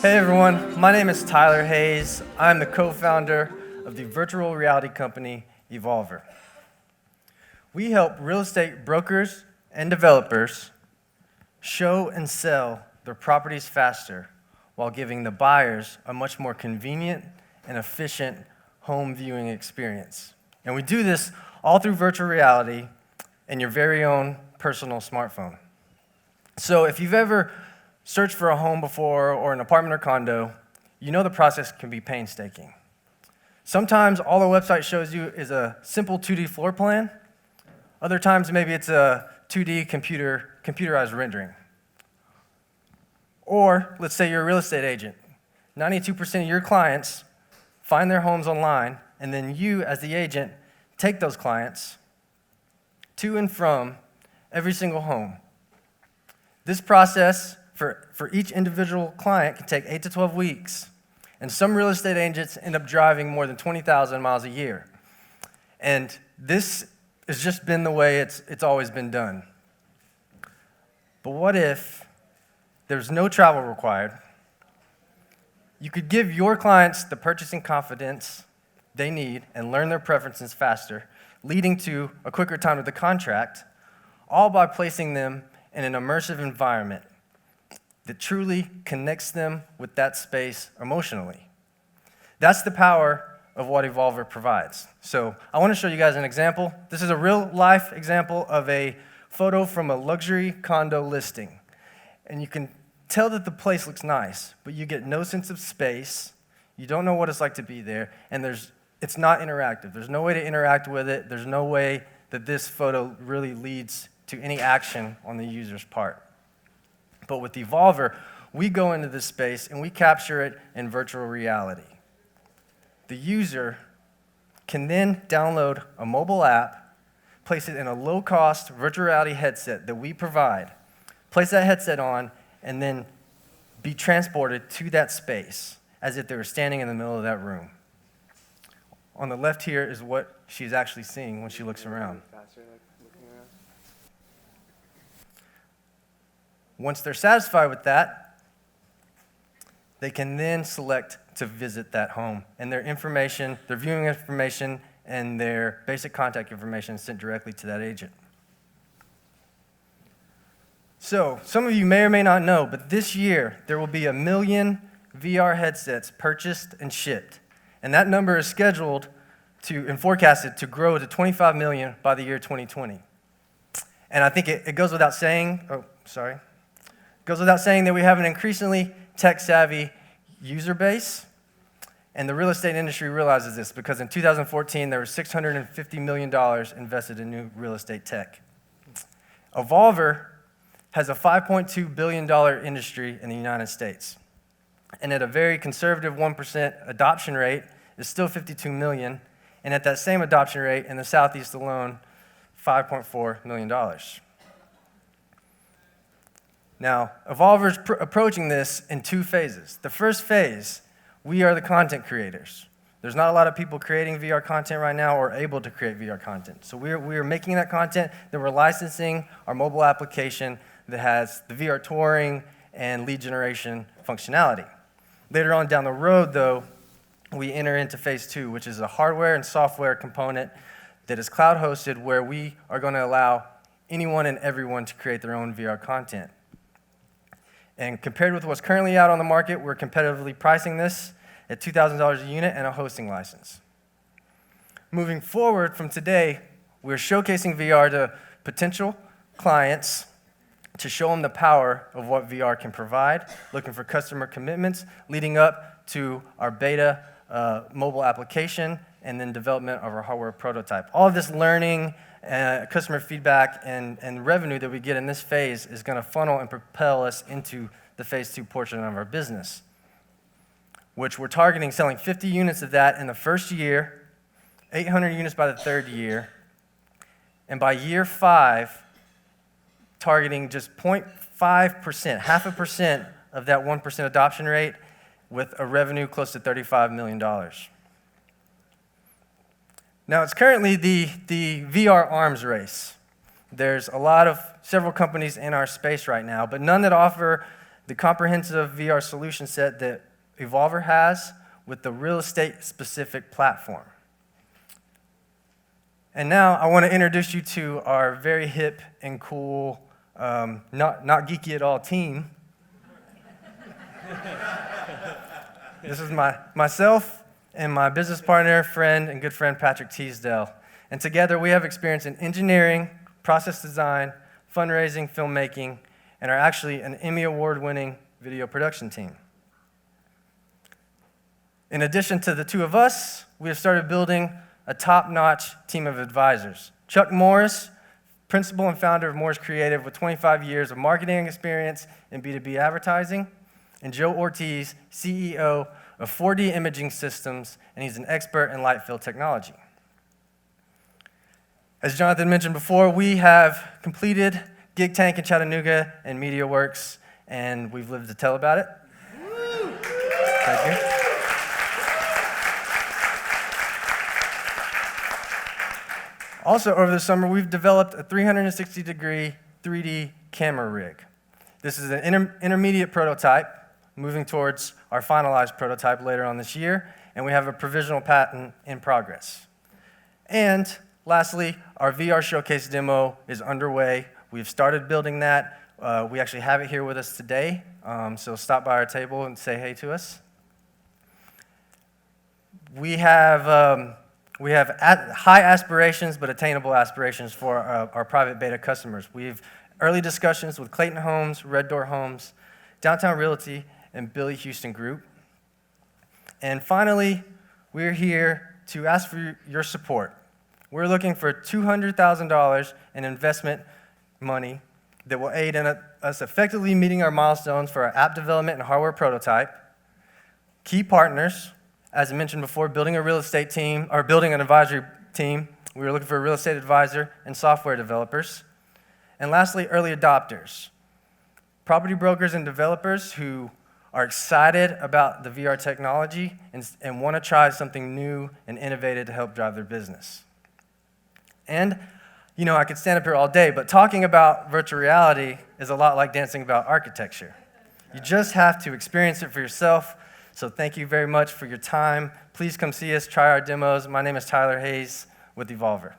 Hey everyone, my name is Tyler Hayes. I'm the co-founder of the virtual reality company Evolvr. We help real estate brokers and developers show and sell their properties faster while giving the buyers a much more convenient and efficient home viewing experience. And we do this all through virtual reality and your very own personal smartphone. So if you've ever searched for a home before or an apartment or condo, you know the process can be painstaking. Sometimes all the website shows you is a simple 2D floor plan. Other times maybe it's a 2D computerized rendering. Or let's say you're a real estate agent. 92% of your clients find their homes online, and then you, as the agent, take those clients to and from every single home. This process for each individual client can take 8 to 12 weeks, and some real estate agents end up driving more than 20,000 miles a year. And this has just been the way it's always been done. But what if there's no travel required? You could give your clients the purchasing confidence they need and learn their preferences faster, leading to a quicker time to the contract, all by placing them in an immersive environment that truly connects them with that space emotionally. That's the power of what Evolvr provides. So I want to show you guys an example. This is a real-life example of a photo from a luxury condo listing. And you can tell that the place looks nice, but you get no sense of space. You don't know what it's like to be there, and it's not interactive. There's no way to interact with it. There's no way that this photo really leads to any action on the user's part. But with Evolvr, we go into this space and we capture it in virtual reality. The user can then download a mobile app, place it in a low-cost virtual reality headset that we provide, place that headset on, and then be transported to that space as if they were standing in the middle of that room. On the left here is what she's actually seeing when she looks around. Once they're satisfied with that, they can then select to visit that home. And their information, their viewing information, and their basic contact information is sent directly to that agent. So, some of you may or may not know, but this year there will be 1 million VR headsets purchased and shipped. And that number is scheduled and forecasted to grow to 25 million by the year 2020. And I think it goes without saying, goes without saying that we have an increasingly tech-savvy user base, and the real estate industry realizes this because in 2014, there was $650 million invested in new real estate tech. Evolvr has a $5.2 billion industry in the United States, and at a very conservative 1% adoption rate, is still 52 million, and at that same adoption rate in the Southeast alone, $5.4 million. Now, Evolvr is approaching this in 2 phases. The first phase, we are the content creators. There's not a lot of people creating VR content right now or able to create VR content. So we are making that content, then we're licensing our mobile application that has the VR touring and lead generation functionality. Later on down the road, though, we enter into phase 2, which is a hardware and software component that is cloud hosted, where we are going to allow anyone and everyone to create their own VR content. And compared with what's currently out on the market, we're competitively pricing this at $2,000 a unit and a hosting license. Moving forward from today, we're showcasing VR to potential clients to show them the power of what VR can provide, looking for customer commitments, leading up to our beta mobile application, and then development of our hardware prototype. All of this learning, customer feedback, and revenue that we get in this phase is going to funnel and propel us into the phase 2 portion of our business, which we're targeting selling 50 units of that in the first year, 800 units by the 3rd year, and by year 5, targeting just 0.5%, 0.5% of that 1% adoption rate, with a revenue close to $35 million. Now, it's currently the VR arms race. There's several companies in our space right now, but none that offer the comprehensive VR solution set that Evolvr has with the real estate-specific platform. And now I want to introduce you to our very hip and cool, not geeky at all team. This is myself and my business partner, friend, and good friend, Patrick Teasdale. And together we have experience in engineering, process design, fundraising, filmmaking, and are actually an Emmy Award-winning video production team. In addition to the two of us, we have started building a top-notch team of advisors. Chuck Morris, principal and founder of Morris Creative with 25 years of marketing experience in B2B advertising, and Joe Ortiz, CEO of 4D Imaging Systems, and he's an expert in light field technology. As Jonathan mentioned before, we have completed Gig Tank in Chattanooga and MediaWorks, and we've lived to tell about it. Thank you. Also, over the summer, we've developed a 360-degree 3D camera rig. This is an intermediate prototype, moving towards our finalized prototype later on this year, and we have a provisional patent in progress. And lastly, our VR showcase demo is underway. We've started building that. We actually have it here with us today, so stop by our table and say hey to us. We have high aspirations, but attainable aspirations for our private beta customers. We have early discussions with Clayton Homes, Red Door Homes, Downtown Realty, and Billy Houston Group. And finally, we're here to ask for your support. We're looking for $200,000 in investment money that will aid in us effectively meeting our milestones for our app development and hardware prototype. Key partners, as I mentioned before, building a real estate team, or building an advisory team. We were looking for a real estate advisor and software developers. And lastly, early adopters. Property brokers and developers who are excited about the VR technology and want to try something new and innovative to help drive their business. And, you know, I could stand up here all day, but talking about virtual reality is a lot like dancing about architecture. You just have to experience it for yourself. So thank you very much for your time. Please come see us, try our demos. My name is Tyler Hayes with Evolvr.